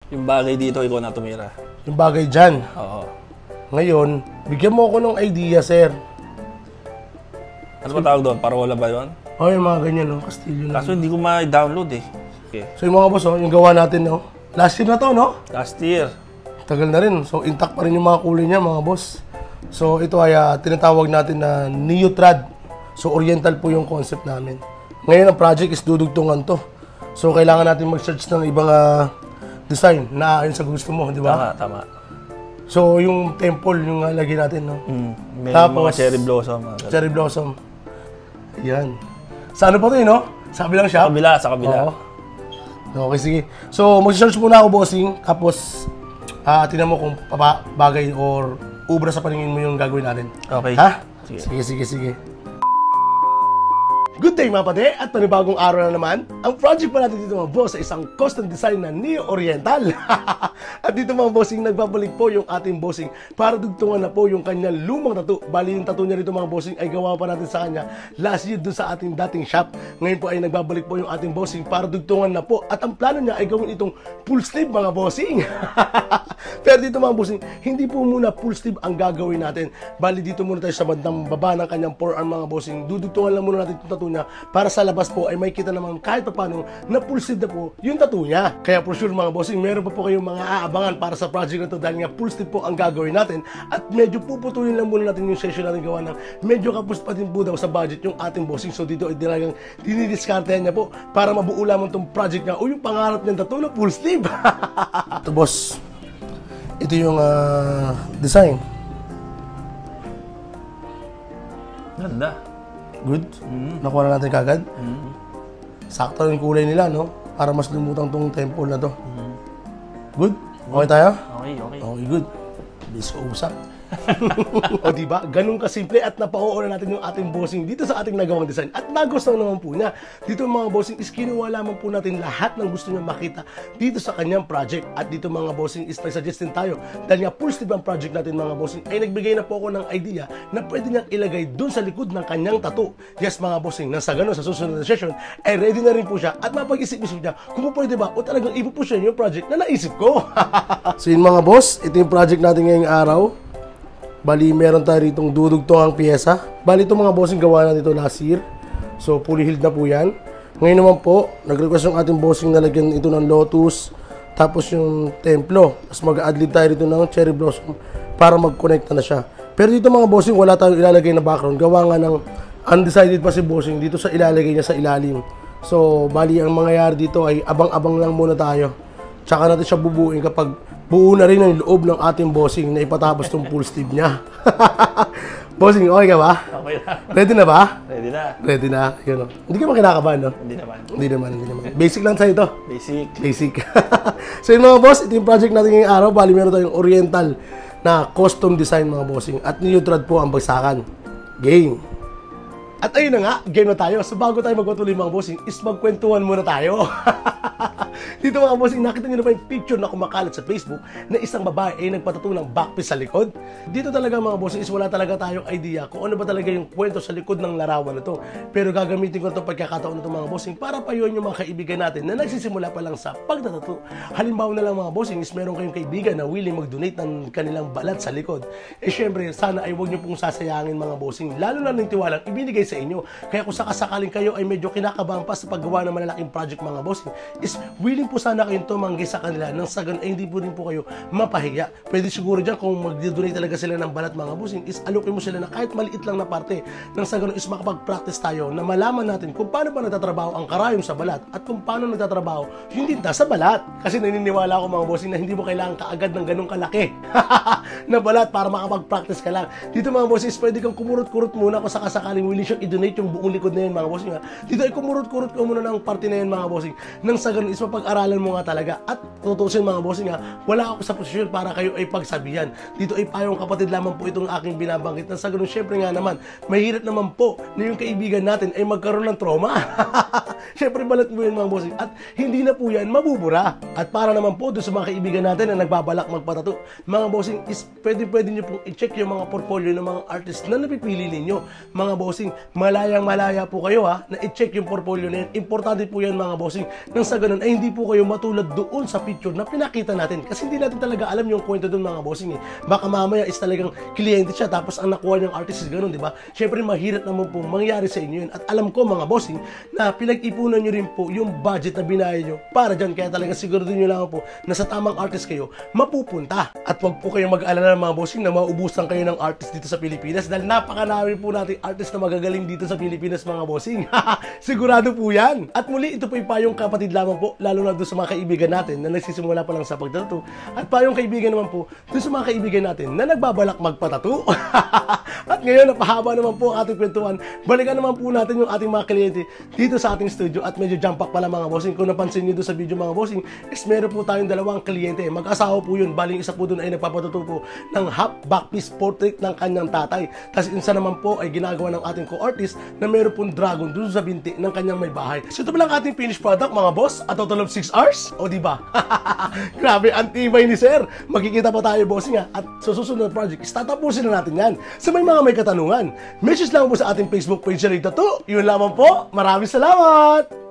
Yung bagay dito, ikaw na tumira. Yung bagay dyan. Oo. Ngayon, bigyan mo ako ng idea, sir. Ano ba tawag doon? Parola ba yun? Oh, yung mga ganyan, no? Kastilyo na. Kaso hindi ko ma-download eh. Okay. So yung mga boss, oh, yung gawa natin, no? Last year na to, no? Last year. Tagal na rin. So intact pa rin yung mga kulay niya, mga boss. So ito ay tinatawag natin na Neotrad. So oriental po yung concept namin. Ngayon ang project is dudugtungan to. So kailangan natin mag-search ng ibang design na ayon sa gusto mo, di ba? Tama, tama. So yung temple yung lagay natin, no? May Tapos, mga cherry blossom. Cherry blossom. Yan. Sa ano pa to, no? Sa kabilang shop? Sa kabila. Oo. Okay, sige. So mag-search muna ako, bossing. Tapos tingnan mo kung bagay or ubra sa paningin mo yung gagawin natin. Okay. Ha? Sige. Sige. Good day mga pate at panibagong araw na naman. Ang project pa natin dito mga boss ay isang custom design na Neo Oriental. At dito mga bossing, nagbabalik po yung ating bossing para dugtungan na po yung kanyang lumang tattoo. Bali yung tattoo niya dito mga bossing ay gawa pa natin sa kanya last year dun sa ating dating shop. Ngayon po ay nagbabalik po yung ating bossing para dugtungan na po. At ang plano niya ay gawin itong full sleeve mga bossing. Pero dito mga bossing, hindi po muna full sleeve ang gagawin natin. Bali dito muna tayo sa bandang baba ng kanyang forearm mga bossing. Dudugtungan lang muna natin itong tattoo niya para sa labas po ay may kita naman kahit pa paano na full sleeve na po yung tattoo niya. Kaya for sure mga bossing, meron pa po kayong mga aabangan para sa project na to dahil nga full sleeve po ang gagawin natin at medyo puputulin lang muna natin yung session natin gawa ng medyo kapos pa din po daw sa budget yung ating bossing. So dito ay talagang dinidiskartehan niya po para mabuo lamang tong project niya o yung pangarap niyang tattoo na full sleeve. Ito boss, ito yung design. Ganda. Good? Nakuha na natin kagad? Sakto yung kulay nila, no? Para mas lumutang tong temple na to. Good? Okay tayo? Okay. Okay, good. Bis ko usap. O diba? Ganun kasimple at napauuna natin yung ating bossing dito sa ating nagawang design. At nagustuhan naman po niya. Dito mga bossing is kinuha lamang po natin lahat ng gusto niya makita dito sa kanyang project. At dito mga bossing is nag-suggest din tayo. Dahil nga full sleeve ang project natin mga bossing ay nagbigay na po ako ng idea na pwede niyang ilagay dun sa likod ng kanyang tattoo. Yes mga bossing, nang sa ganun sa susunod na session ay ready na rin po siya at mapag-isip-isip niya kung pwede ba o talagang ipupush niya yung project na naisip ko. So yun mga boss, ito yung project natin ngayong araw. Bali, meron tayo ritong dudugtong ang piyesa. Bali, itong mga bossing gawa na dito last year. So, fully healed na po yan. Ngayon naman po, nag-request yung ating bossing na lagyan ito ng lotus. Tapos yung templo. Tapos mag-adlib tayo dito ng cherry blossom para mag-connect na siya. Pero dito mga bossing, wala tayong ilalagay na background. Gawa nga ng undecided pa si bossing dito sa ilalagay niya sa ilalim. So, bali, ang mangyayari dito ay abang-abang lang muna tayo. Tsaka natin siya bubuin kapag buo na rin ang loob ng ating bossing na ipatapos tong full sleeve niya. Bossing, okay ka ba? Okay na. Ready na ba? Ready na. Ready na. Yun, no? Hindi ka ba kinakabahan, no? Hindi naman. Hindi naman. Basic lang sa'yo ito. Basic. So yun mga boss, ito yung project natin ngayong araw. Bali meron tayong oriental na custom design mga bossing. At Neotrad po ang bagsakan. Game. At ayun na nga, game na tayo. So bago tayo magpatuloy mga bossing, is magkwentuhan muna tayo. Dito mga bossing, nakita nyo na ba yung picture na kumakalat sa Facebook na isang babae ay nagpatato ng backpiece sa likod? Dito talaga mga bossing is wala talaga tayong idea kung ano ba talaga yung kwento sa likod ng larawan na to. Pero gagamitin ko itong pagkakataon na ito mga bossing para payuhan yung mga kaibigan natin na nagsisimula pa lang sa pagtatato. Halimbawa na lang mga bossing is meron kayong kaibigan na willing mag-donate ng kanilang balat sa likod. Eh syempre, sana ay huwag nyo pong sasayangin mga bossing, lalo na ng tiwalang ibinigay sa inyo. Kaya kung sakasakaling kayo ay medyo kinakabahan pa sa paggawa ng malalaking project mga bossing, is willing po sana kayong tumanggi sa kanila nang sa ganun ay hindi po rin po kayo mapahiya. Pwede siguro dyan kung mag-donate talaga sila ng balat mga bossing, is alukin mo sila na kahit maliit lang na parte nang sa ganun is makapag-practice tayo na malaman natin kung paano ba nagtatrabaho ang karayom sa balat at kung paano nagtatrabaho yung tinta sa balat. Kasi naniniwala ako mga bossing na hindi mo kailangan kaagad ng ganung kalaki na balat para makapag-practice ka lang. Dito mga bossing, pwede kang kumurot-kurot muna kung sakasakaling willing siyang i-donate yung buong likod na yun mga bossing. Dito ay kumurot-kurot ko muna ng parte na yun mga bossing nang sa ganun is mapag-aralan mo nga talaga. At tutusin mga bossing wala ako sa posisyon para kayo ay pagsabihan. Dito ay payong kapatid lamang po itong aking binabanggit. Nang sa ganun, syempre nga naman, mahirap naman po na yung kaibigan natin ay magkaroon ng trauma. Syempre balat mo yun mga bossing. At hindi na po yan mabubura. At para naman po doon sa mga kaibigan natin na nagbabalak magpatato, mga bossing is pwede nyo pong i-check yung mga portfolio ng mga artist na napipili ninyo. Mga bossing, malaya po kayo na i-check yung portfolio na yan. Importante po yan mga bossing. Nang sa ganun ay hindi po kayo matulad doon sa picture na pinakita natin. Kasi hindi natin talaga alam yung kwento doon mga bossing Baka mamaya is talagang kliyente siya tapos ang nakuha niyang artist is ganun, di ba? Syempre mahirap naman po mangyari sa inyo yun. At alam ko mga bossing na pinag-ipunan nyo rin po yung budget na binayad nyo para dyan. Kaya talaga siguraduhin nyo lang po na sa tamang artist kayo mapupunta. At wag po kayong mag-alala mga bossing na maubusan kayo ng artist dito sa Pilipinas dahil napakarami po natin artist na magagaling dito sa Pilipinas mga bossing. Sigurado po yan. At muli ito po yung payong kapatid lamang po lalo na doon sa mga kaibigan natin na nagsisimula pa lang sa pagtatattoo. At payong kaibigan naman po doon sa mga kaibigan natin na nagbabalak magpatattoo. At ngayon napahaba naman po ang ating kwentuhan. Balikan naman po natin yung ating mga kliyente dito sa ating studio at medyo jump pack pala mga bossing. Kung napansin nyo doon sa video mga bossing is meron po tayong dalawang kliyente. Mag-asawa po yun. Bali isa po doon ay nagpapatattoo po ng half back piece portrait ng kanyang tatay. Tapos isa naman po ay ginagawa ng ating co-artist na meron pong dragon doon sa binti ng kanyang may bahay. So ito pa lang ating finished product mga boss. A total of 6 hours. O diba? Grabe, antibay ni sir. Magkikita pa tayo bossing at sa susunod na project, tatapusin na natin yan. Sa may mga may katanungan, message lang po sa ating Facebook page na Tattoo. Yun lamang po. Maraming salamat!